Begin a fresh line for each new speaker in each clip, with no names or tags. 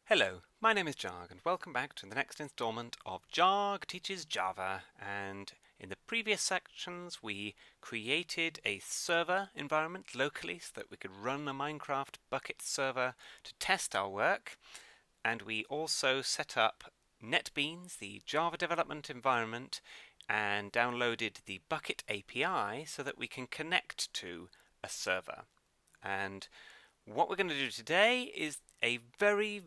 Hello, my name is jahg and welcome back to the next installment of jahg Teaches Java. And in the previous sections we created a server environment locally so that we could run a Minecraft Bukkit server to test our work, and we also set up NetBeans, the Java development environment, and downloaded the Bukkit API so that we can connect to a server. And what we're going to do today is a very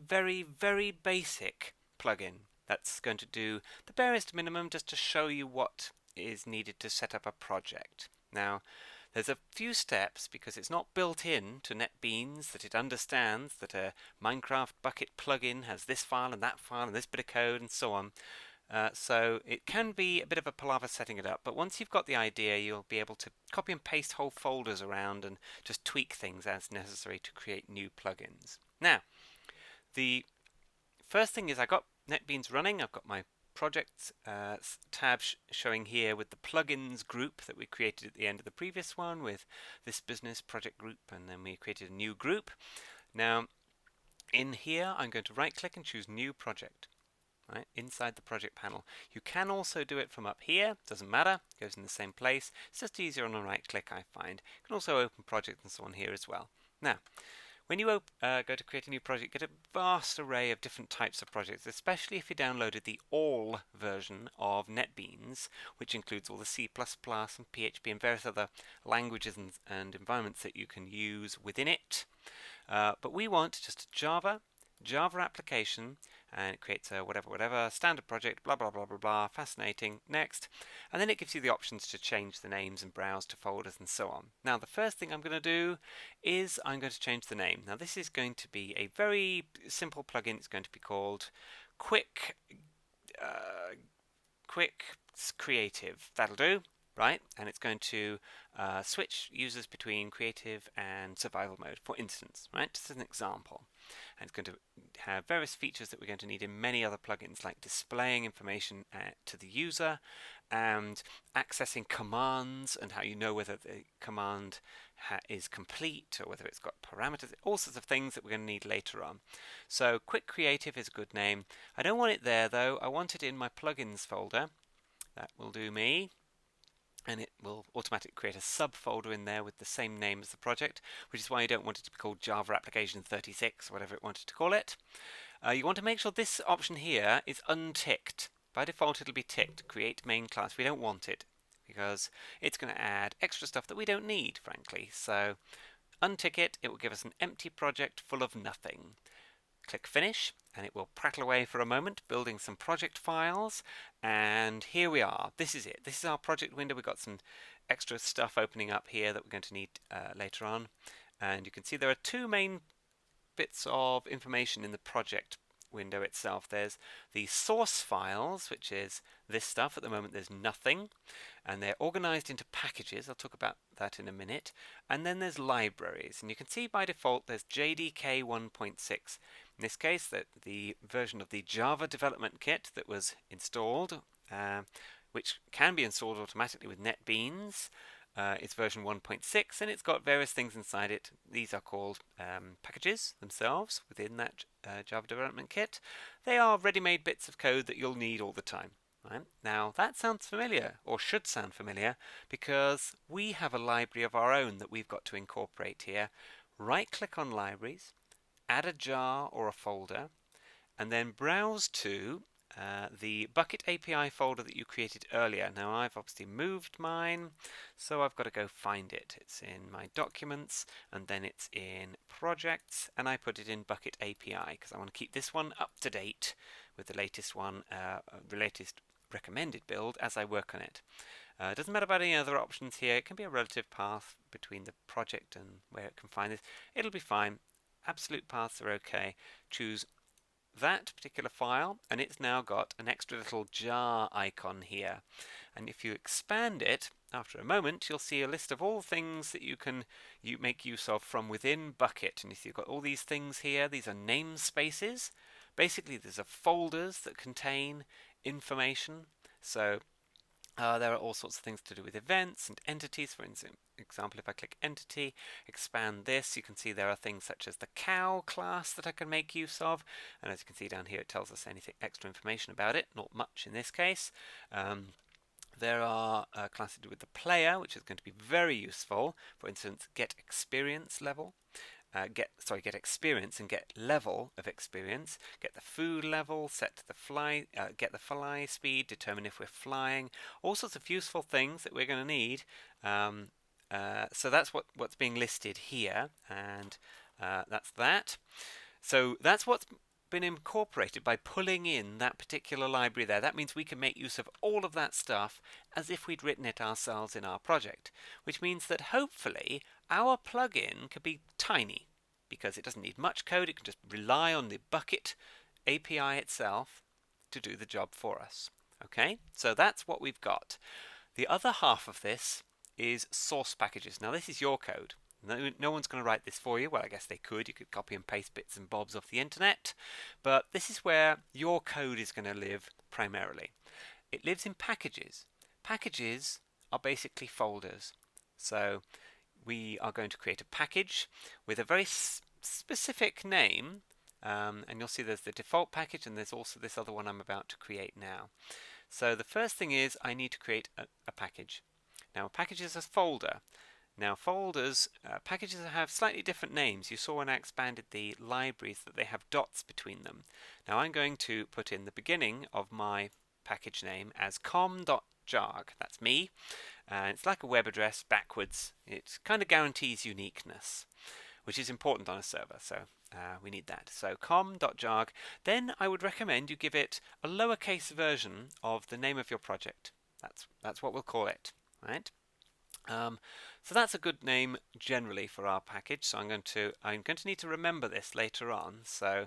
basic plugin that's going to do the barest minimum just to show you what is needed to set up a project. Now, there's a few steps because it's not built in to NetBeans that it understands that a Minecraft Bukkit plugin has this file and that file and this bit of code and so on. So it can be a bit of a palaver setting it up, but once you've got the idea, you'll be able to copy and paste whole folders around and just tweak things as necessary to create new plugins. Now, the first thing is I got NetBeans running. I've got my projects tab showing here with the plugins group that we created at the end of the previous one with this business project group, and then we created a new group. Now, in here, I'm going to right click and choose new project. Right, inside the project panel. You can also do it from up here, doesn't matter, it goes in the same place. It's just easier on a right click, I find. You can also open project and so on here as well. Now, when you go to create a new project, get a vast array of different types of projects, especially if you downloaded the all version of NetBeans, which includes all the C++ and PHP and various other languages and environments that you can use within it. But we want just a Java application, and it creates a whatever standard project, blah blah blah blah blah, fascinating, next. And then it gives you the options to change the names and browse to folders and so on. Now the first thing I'm going to do is I'm going to change the name. Now this is going to be a very simple plugin. It's going to be called Quick Creative. That'll do. Right, and it's going to switch users between creative and survival mode, for instance, right, just as an example. And it's going to have various features that we're going to need in many other plugins, like displaying information to the user and accessing commands and how you know whether the command is complete or whether it's got parameters, all sorts of things that we're going to need later on. So Quick Creative is a good name. I don't want it there though, I want it in my plugins folder. That will do me. And it will automatically create a subfolder in there with the same name as the project, which is why you don't want it to be called Java Application 36 or whatever it wanted to call it. You want to make sure this option here is unticked. By default it'll be ticked, create main class. We don't want it because it's going to add extra stuff that we don't need, frankly. So untick it, it will give us an empty project full of nothing. Click Finish, and it will prattle away for a moment, building some project files. And here we are. This is it. This is our project window. We've got some extra stuff opening up here that we're going to need later on. And you can see there are two main bits of information in the project window itself. There's the source files, which is this stuff. At the moment there's nothing, and they're organized into packages. I'll talk about that in a minute. And then there's libraries, and you can see by default there's JDK 1.6. In this case, that the version of the Java development kit that was installed, which can be installed automatically with NetBeans. It's version 1.6, and it's got various things inside it. These are called packages themselves within that Java development kit. They are ready-made bits of code that you'll need all the time. Right? Now that sounds familiar, or should sound familiar, because we have a library of our own that we've got to incorporate here. Right-click on Libraries, add a jar or a folder, and then browse to the Bukkit API folder that you created earlier. Now I've obviously moved mine, so I've got to go find it. It's in my documents, and then it's in projects, and I put it in Bukkit API because I want to keep this one up to date with the latest one, the latest recommended build as I work on it. It doesn't matter about any other options here. It can be a relative path between the project and where it can find this. It'll be fine. Absolute paths are okay. Choose that particular file, and it's now got an extra little jar icon here. And if you expand it, after a moment, you'll see a list of all things that you make use of from within Bukkit. And you see you've got all these things here. These are namespaces. Basically, these are folders that contain information. So There are all sorts of things to do with events and entities. For example, if I click Entity, expand this, you can see there are things such as the cow class that I can make use of. And as you can see down here, it tells us anything extra information about it. Not much in this case. There are classes to do with the player, which is going to be very useful. For instance, get experience level. Get experience and get level of experience. Get the food level, set the fly, get the fly speed, determine if we're flying. All sorts of useful things that we're going to need. So that's what's being listed here, and that's that. So that's what's been incorporated by pulling in that particular library there. That means we can make use of all of that stuff as if we'd written it ourselves in our project, which means that hopefully our plugin could be tiny because it doesn't need much code. It can just rely on the Bukkit API itself to do the job for us. Okay, so that's what we've got. The other half of this is source packages. Now this is your code. No one's going to write this for you. Well, I guess they could. You could copy and paste bits and bobs off the internet. But this is where your code is going to live primarily. It lives in packages. Packages are basically folders. So we are going to create a package with a very specific name. And you'll see there's the default package and there's also this other one I'm about to create now. So the first thing is I need to create a package. Now a package is a folder. Now folders, packages have slightly different names. You saw when I expanded the libraries that they have dots between them. Now I'm going to put in the beginning of my package name as com.jahg. That's me. And it's like a web address backwards. It kind of guarantees uniqueness, which is important on a server. So we need that. So com.jahg. Then I would recommend you give it a lowercase version of the name of your project. That's what we'll call it, right? So that's a good name generally for our package. So I'm going to need to remember this later on. So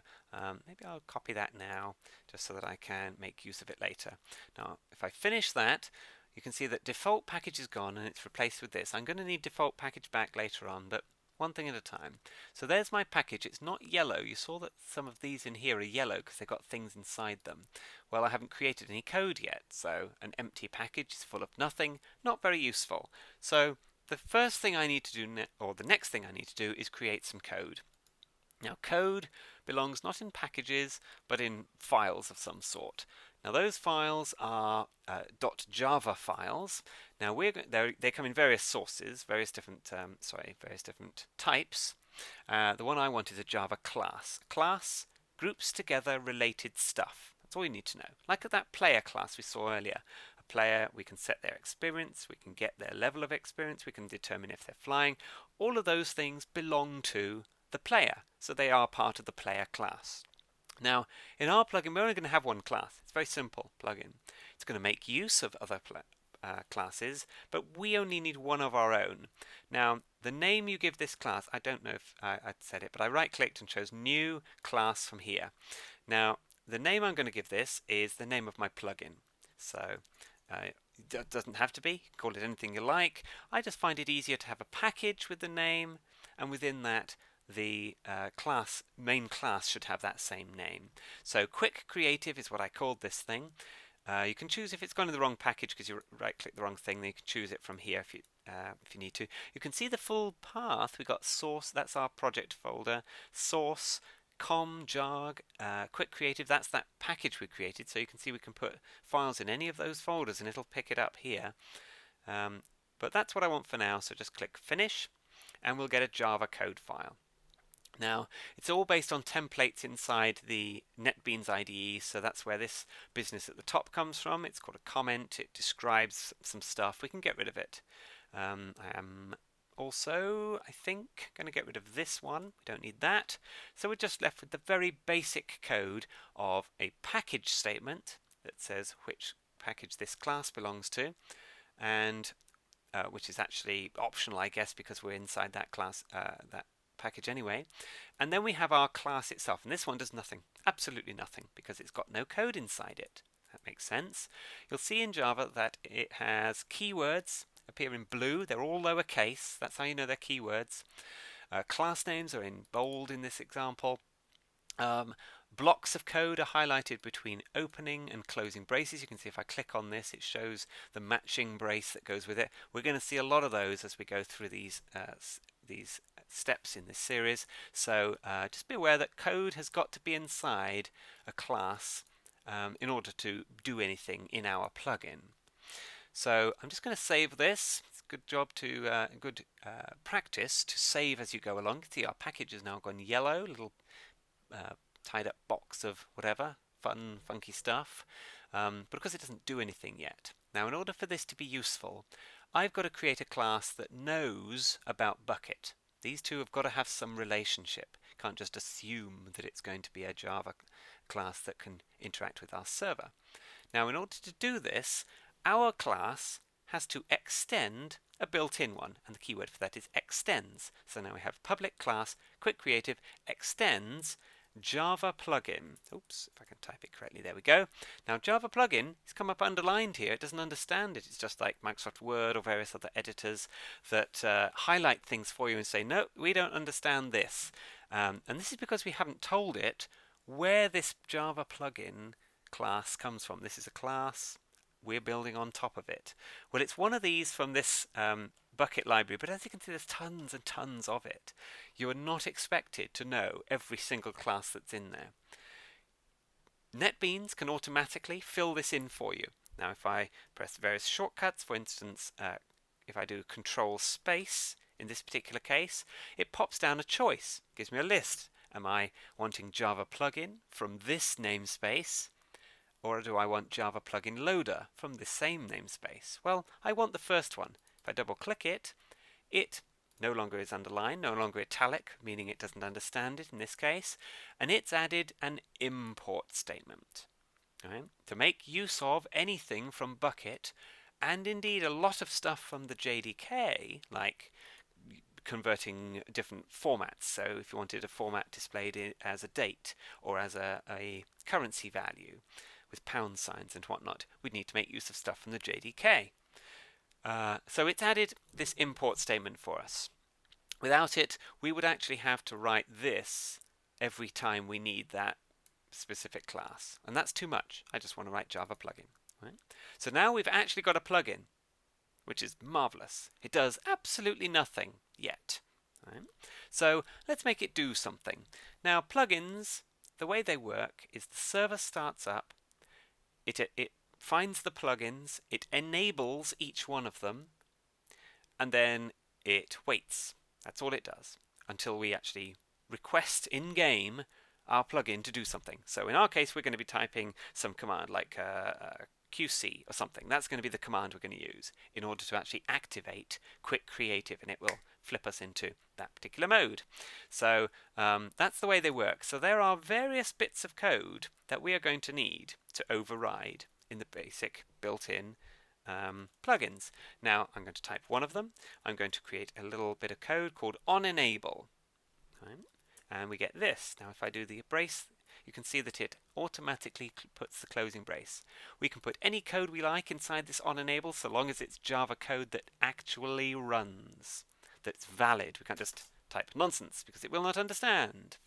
maybe I'll copy that now, just so that I can make use of it later. Now, if I finish that, you can see that default package is gone and it's replaced with this. I'm going to need default package back later on, but one thing at a time. So there's my package. It's not yellow. You saw that some of these in here are yellow because they've got things inside them. Well, I haven't created any code yet, so an empty package is full of nothing, not very useful. So the first thing I need to do, or the next thing I need to do, is create some code. Now code belongs not in packages, but in files of some sort. Now those files are .java files. Now they come in various sources, various different types. The one I want is a Java class. Class groups together related stuff. That's all you need to know. Like that player class we saw earlier. A player, we can set their experience, we can get their level of experience, we can determine if they're flying. All of those things belong to the player, so they are part of the player class. Now, in our plugin, we're only going to have one class. It's a very simple plugin. It's going to make use of other classes, but we only need one of our own. Now, the name you give this class, I don't know if I said it, but I right-clicked and chose New Class from here. Now, the name I'm going to give this is the name of my plugin. So, it doesn't have to be. You can call it anything you like. I just find it easier to have a package with the name, and within that, the main class should have that same name. So quick creative is what I called this thing. You can choose if it's gone in the wrong package because you right-click the wrong thing. Then you can choose it from here if you need to. You can see the full path. We got source. That's our project folder. Source, com, jahg, quick creative. That's that package we created. So you can see we can put files in any of those folders and it'll pick it up here. But that's what I want for now. So just click finish, and we'll get a Java code file. Now, it's all based on templates inside the NetBeans IDE, so that's where this business at the top comes from. It's called a comment. It describes some stuff. We can get rid of it. I am also, I think, going to get rid of this one. We don't need that. So we're just left with the very basic code of a package statement that says which package this class belongs to, and which is actually optional, I guess, because we're inside that class, that package anyway. And then we have our class itself, and this one does nothing, absolutely nothing, because it's got no code inside it. That makes sense. You'll see in Java that it has keywords appear in blue. They're all lowercase. That's how you know they're keywords. Class names are in bold in this example. Blocks of code are highlighted between opening and closing braces. You can see if I click on this, it shows the matching brace that goes with it. We're going to see a lot of those as we go through these steps in this series. So just be aware that code has got to be inside a class in order to do anything in our plugin. So I'm just going to save this. It's a good job to good practice to save as you go along. You can see our package has now gone yellow, little tied up box of whatever funky stuff, but because it doesn't do anything yet. Now, in order for this to be useful, I've got to create a class that knows about Bukkit. These two have got to have some relationship. Can't just assume that it's going to be a Java class that can interact with our server. Now, in order to do this, our class has to extend a built-in one, and the keyword for that is extends. So now we have public class quick creative extends Java plugin. Oops, if I can type it correctly, there we go. Now Java plugin has come up underlined here. It doesn't understand it. It's just like Microsoft Word or various other editors that highlight things for you and say, no, we don't understand this. And this is because we haven't told it where this Java plugin class comes from. This is a class. We're building on top of it. Well, it's one of these from this Bukkit library, but as you can see, there's tons and tons of it. You are not expected to know every single class that's in there. NetBeans can automatically fill this in for you. Now, if I press various shortcuts, for instance, if I do Control Space, in this particular case, it pops down a choice, gives me a list. Am I wanting Java plugin from this namespace? Or do I want Java plugin loader from the same namespace? Well, I want the first one. If I double click it, it no longer is underlined, no longer italic, meaning it doesn't understand it in this case, and it's added an import statement. Right? To make use of anything from Bukkit, and indeed a lot of stuff from the JDK, like converting different formats. So if you wanted a format displayed as a date or as a currency value with pound signs and whatnot, we'd need to make use of stuff from the JDK. So it's added this import statement for us. Without it, we would actually have to write this every time we need that specific class. And that's too much. I just want to write Java plugin. Right? So now we've actually got a plugin, which is marvelous. It does absolutely nothing yet. Right? So let's make it do something. Now, plugins, the way they work is the server starts up, it finds the plugins, it enables each one of them, and then it waits. That's all it does until we actually request in-game our plugin to do something. So in our case, we're going to be typing some command like QC or something. That's going to be the command we're going to use in order to actually activate Quick Creative, and it will flip us into that particular mode. So that's the way they work. So there are various bits of code that we are going to need to override in the basic built-in plugins. Now I'm going to type one of them. I'm going to create a little bit of code called onEnable. Right? And we get this. Now if I do the brace, you can see that it automatically puts the closing brace. We can put any code we like inside this onEnable so long as it's Java code that actually runs, that's valid. We can't just type nonsense because it will not understand.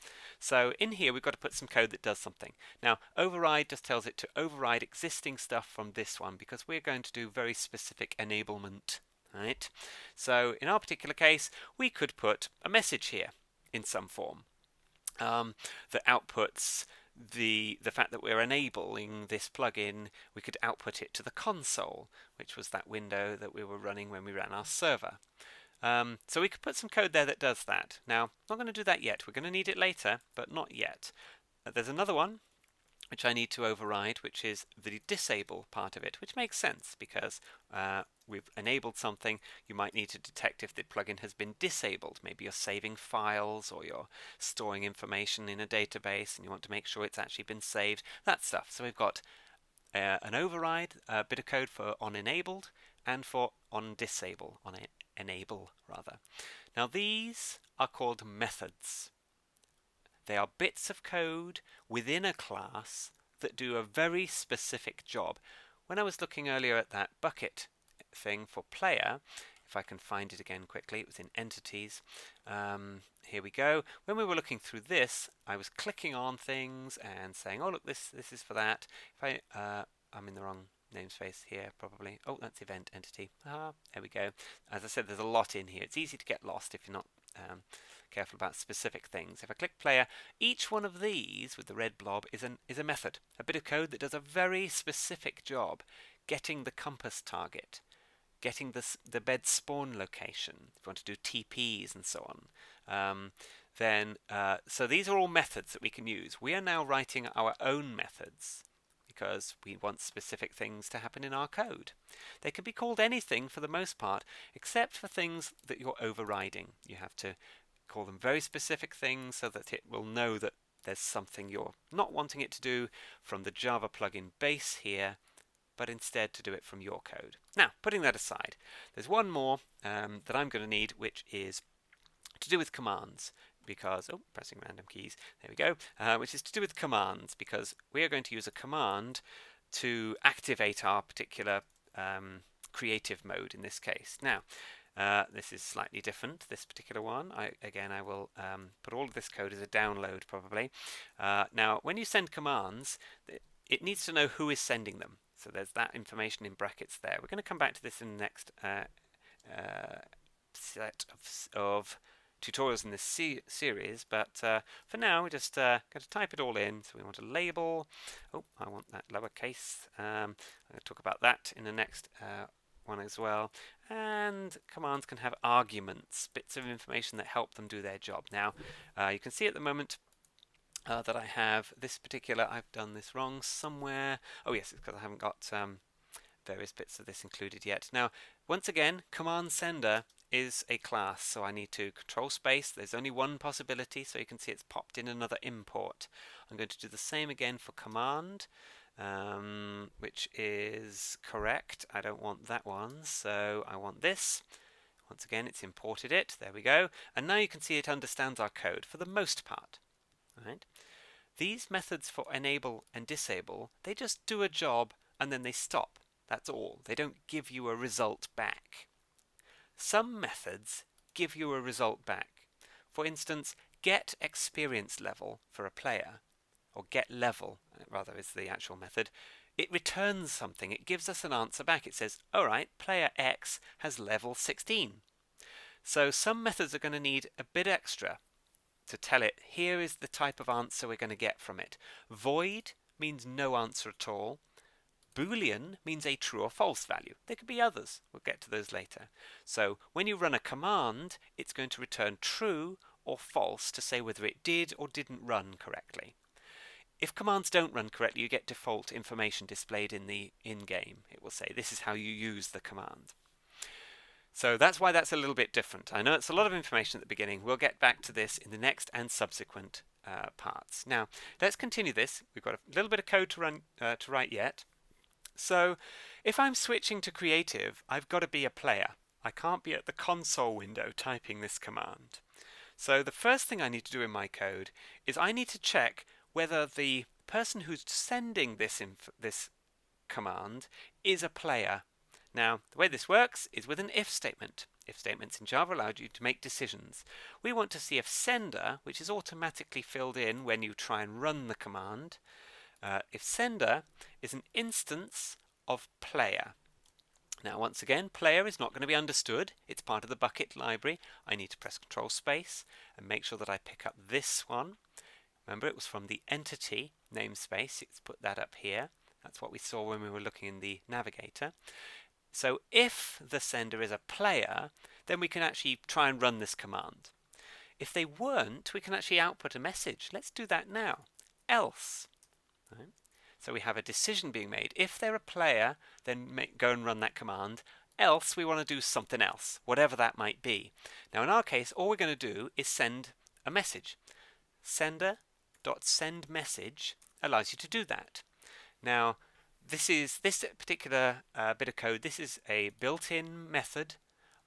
So in here we've got to put some code that does something. Now override just tells it to override existing stuff from this one because we're going to do very specific enablement. Right? So in our particular case we could put a message here in some form that outputs the fact that we're enabling this plugin. We could output it to the console, which was that window that we were running when we ran our server. So we could put some code there that does that. Now, I'm not going to do that yet. We're going to need it later, but not yet. There's another one which I need to override, which is the disable part of it, which makes sense because we've enabled something. You might need to detect if the plugin has been disabled. Maybe you're saving files or you're storing information in a database and you want to make sure it's actually been saved, that stuff. So we've got an override, a bit of code for onEnabled and for onDisable, onEnable rather. Now these are called methods. They are bits of code within a class that do a very specific job. When I was looking earlier at that Bukkit thing for player, If I can find it again quickly, it was in entities. Here we go. When we were looking through this, I was clicking on things and saying, oh look, this is for that. If I'm in the wrong namespace here probably. Oh, that's event entity. There we go. As I said, there's a lot in here. It's easy to get lost if you're not careful about specific things. If I click player, each one of these with the red blob is a method, a bit of code that does a very specific job, getting the compass target, getting the bed spawn location, if you want to do TPs and so on. So these are all methods that we can use. We are now writing our own methods because we want specific things to happen in our code. They can be called anything for the most part, except for things that you're overriding. You have to call them very specific things so that it will know that there's something you're not wanting it to do from the Java plugin base here, but instead to do it from your code. Now, putting that aside, there's one more that I'm going to need, which is to do with commands. Because, pressing random keys, there we go, which is to do with commands, because we are going to use a command to activate our particular creative mode in this case. Now, this is slightly different, this particular one. I will put all of this code as a download probably. Now, when you send commands, it needs to know who is sending them. So there's that information in brackets there. We're going to come back to this in the next set of tutorials in this series, but for now we're just going to type it all in. So we want a label. I want that lowercase. I'm going to talk about that in the next one as well. And commands can have arguments, bits of information that help them do their job. Now, you can see at the moment that I have this particular, I've done this wrong somewhere. Oh yes, it's because I haven't got various bits of this included yet. Now, once again, command sender is a class, so I need to control space. There's only one possibility, so you can see it's popped in another import. I'm going to do the same again for command, which is correct. I don't want that one, so I want this. Once again, it's imported it. There we go. And now you can see it understands our code for the most part. Right? These methods for enable and disable, they just do a job and then they stop. That's all. They don't give you a result back. Some methods give you a result back. For instance, get experience level for a player, or get level, rather, is the actual method. It returns something. It gives us an answer back. It says, all right, player X has level 16. So some methods are going to need a bit extra to tell it, here is the type of answer we're going to get from it. Void means no answer at all. Boolean means a true or false value. There could be others. We'll get to those later. So when you run a command, it's going to return true or false to say whether it did or didn't run correctly. If commands don't run correctly, you get default information displayed in the in-game. It will say this is how you use the command. So that's why that's a little bit different. I know it's a lot of information at the beginning. We'll get back to this in the next and subsequent parts. Now, let's continue this. We've got a little bit of code to write yet. So if I'm switching to creative, I've got to be a player. I can't be at the console window typing this command. So the first thing I need to do in my code is I need to check whether the person who's sending this command is a player. Now, the way this works is with an if statement. If statements in Java allow you to make decisions. We want to see if sender, which is automatically filled in when you try and run the command, if sender is an instance of player. Now, once again, player is not going to be understood. It's part of the Bukkit library. I need to press Control Space and make sure that I pick up this one. Remember, it was from the entity namespace. Let's put that up here. That's what we saw when we were looking in the navigator. So if the sender is a player, then we can actually try and run this command. If they weren't, we can actually output a message. Let's do that now. Else. Right? So we have a decision being made. If they're a player, then go and run that command. Else, we want to do something else, whatever that might be. Now, in our case, all we're going to do is send a message. Sender.sendMessage allows you to do that. Now, this particular bit of code, this is a built-in method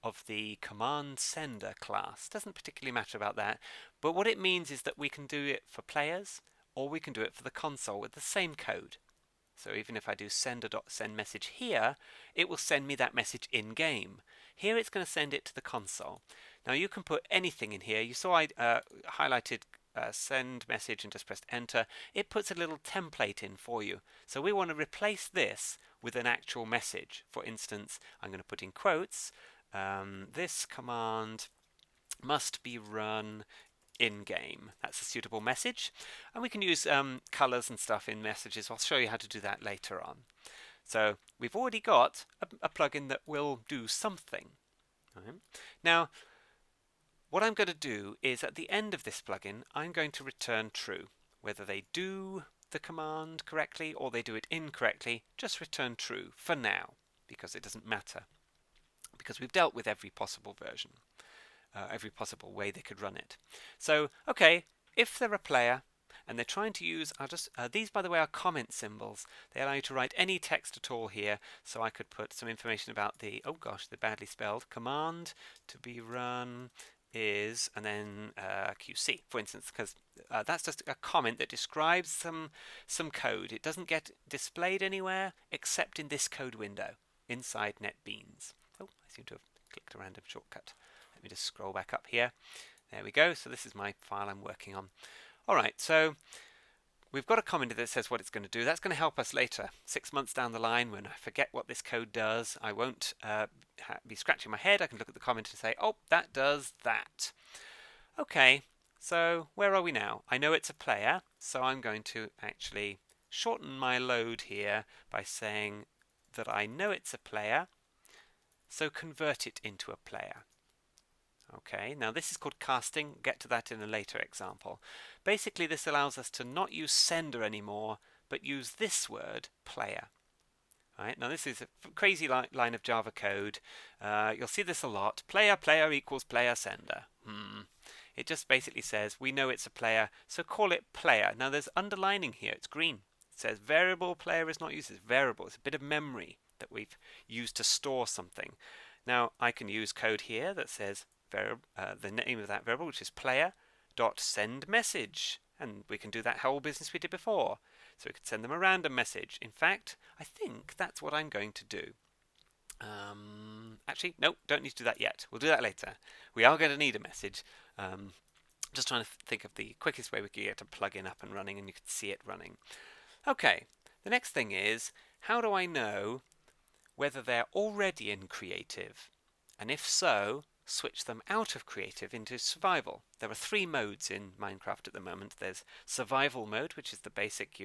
of the command sender class. Doesn't particularly matter about that, but what it means is that we can do it for players or we can do it for the console with the same code. So even if I do send message here, it will send me that message in game. Here it's going to send it to the console. Now you can put anything in here. You saw I highlighted send message and just pressed enter. It puts a little template in for you. So we want to replace this with an actual message. For instance, I'm going to put in quotes, this command must be run in-game. That's a suitable message. And we can use colors and stuff in messages. I'll show you how to do that later on. So we've already got a plugin that will do something. Right? Now, what I'm going to do is at the end of this plugin, I'm going to return true. Whether they do the command correctly or they do it incorrectly, just return true for now, because it doesn't matter. Because we've dealt with every possible version. Every possible way they could run it. So, okay, if they're a player and they're trying to use, these by the way are comment symbols. They allow you to write any text at all here. So I could put some information about the, oh gosh, they're badly spelled, command to be run is, and then QC, for instance, because that's just a comment that describes some code. It doesn't get displayed anywhere except in this code window inside NetBeans. Oh, I seem to have clicked a random shortcut. Let me just scroll back up here. There we go. So this is my file I'm working on. All right, so we've got a comment that says what it's going to do. That's going to help us later, 6 months down the line when I forget what this code does. I won't be scratching my head. I can look at the comment and say, oh, that does that. Okay, so where are we now? I know it's a player, so I'm going to actually shorten my load here by saying that I know it's a player, so convert it into a player. Okay, now this is called casting. Get to that in a later example. Basically, this allows us to not use sender anymore, but use this word, player. Right, now this is a crazy line of Java code. You'll see this a lot. Player equals player sender. It just basically says we know it's a player, so call it player. Now there's underlining here. It's green. It says variable player is not used as variable. It's a bit of memory that we've used to store something. Now I can use code here that says the name of that variable, which is player.sendMessage, and we can do that whole business we did before. So we could send them a random message. In fact, I think that's what I'm going to do. Actually, no, don't need to do that yet. We'll do that later. We are going to need a message. Just trying to think of the quickest way we could get a plugin up and running, and you could see it running. Okay, the next thing is, how do I know whether they're already in creative? And if so, switch them out of creative into survival. There are 3 modes in Minecraft at the moment. There's survival mode, which is the basic.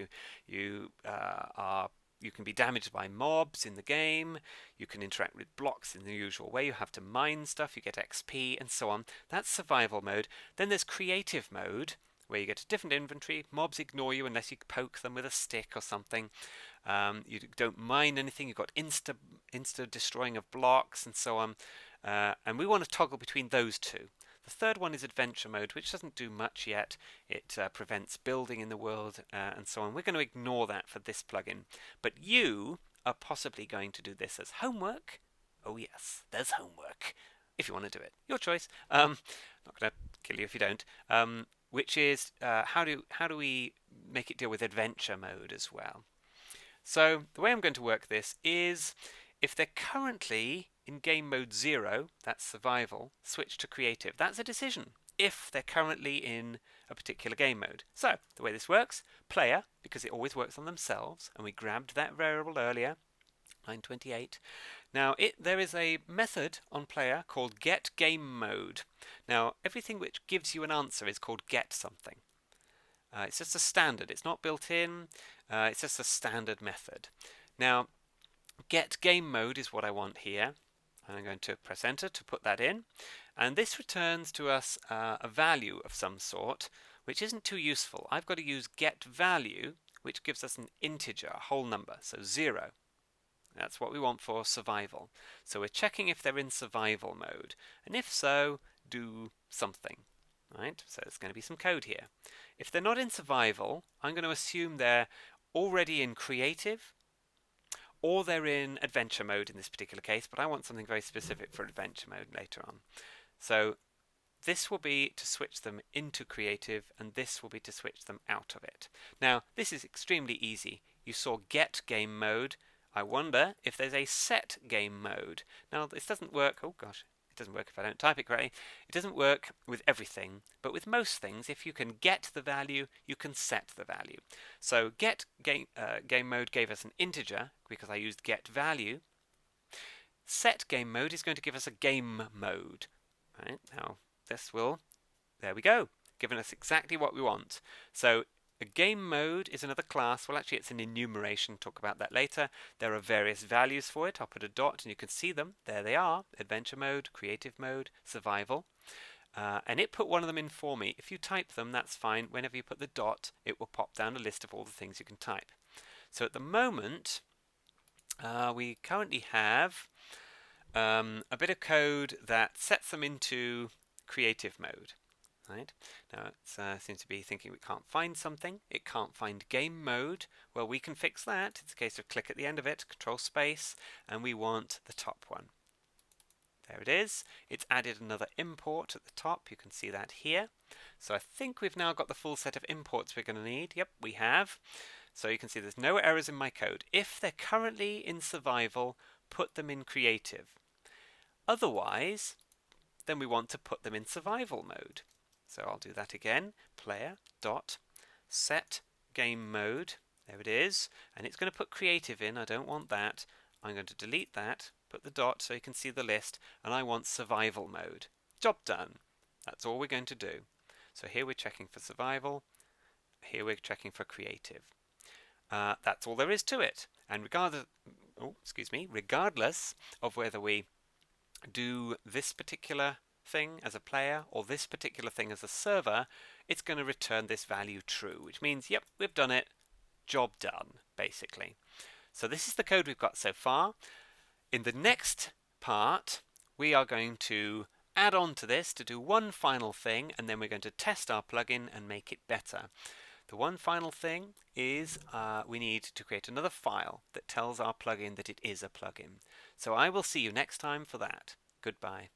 You can be damaged by mobs in the game. You can interact with blocks in the usual way. You have to mine stuff. You get XP and so on. That's survival mode. Then there's creative mode, where you get a different inventory. Mobs ignore you unless you poke them with a stick or something. You don't mine anything. You've got insta destroying of blocks and so on. And we want to toggle between those 2. The third one is adventure mode, which doesn't do much yet. It prevents building in the world and so on. We're going to ignore that for this plugin. But you are possibly going to do this as homework. Oh yes, there's homework. If you want to do it, your choice. Not going to kill you if you don't. Which is how do we make it deal with adventure mode as well? So the way I'm going to work this is, if they're currently in game mode 0, that's survival, switch to creative. That's a decision if they're currently in a particular game mode. So the way this works, player, because it always works on themselves, and we grabbed that variable earlier, line 28. Now there is a method on player called getGameMode. Now everything which gives you an answer is called getSomething. It's just a standard. It's not built in. It's just a standard method. Now getGameMode is what I want here. I'm going to press enter to put that in, and this returns to us a value of some sort, which isn't too useful. I've got to use getValue, which gives us an integer, a whole number, so 0. That's what we want for survival. So we're checking if they're in survival mode, and if so, do something. Right? So there's going to be some code here. If they're not in survival, I'm going to assume they're already in creative, or they're in adventure mode in this particular case, but I want something very specific for adventure mode later on. So this will be to switch them into creative, and this will be to switch them out of it. Now, this is extremely easy. you saw get game mode. I wonder if there's a set game mode. Now this doesn't work, oh gosh, it doesn't work if I don't type it correctly. It doesn't work with everything, but with most things, if you can get the value, you can set the value. So get game mode gave us an integer because I used get value. Set game mode is going to give us a game mode. Right, now this will, there we go, giving us exactly what we want. So a game mode is another class. Well, actually, it's an enumeration. Talk about that later. There are various values for it. I'll put a dot and you can see them. There they are. Adventure mode, creative mode, survival. And it put one of them in for me. If you type them, that's fine. Whenever you put the dot, it will pop down a list of all the things you can type. So at the moment, we currently have a bit of code that sets them into creative mode. Right? Now it seems to be thinking we can't find something. It can't find game mode. Well, we can fix that. It's a case of click at the end of it, control space, and we want the top one. There it is. It's added another import at the top. You can see that here. So I think we've now got the full set of imports we're going to need. Yep, we have. So you can see there's no errors in my code. If they're currently in survival, put them in creative. Otherwise, then we want to put them in survival mode. So I'll do that again. Player dot set game mode. There it is. And it's going to put creative in. I don't want that. I'm going to delete that, put the dot so you can see the list, and I want survival mode. Job done. That's all we're going to do. So here we're checking for survival. Here we're checking for creative. That's all there is to it. And regardless of whether we do this particular thing as a player or this particular thing as a server, it's going to return this value true, which means, yep, we've done it, job done, basically. So this is the code we've got so far. In the next part, we are going to add on to this to do one final thing, and then we're going to test our plugin and make it better. The one final thing is we need to create another file that tells our plugin that it is a plugin. So I will see you next time for that. Goodbye.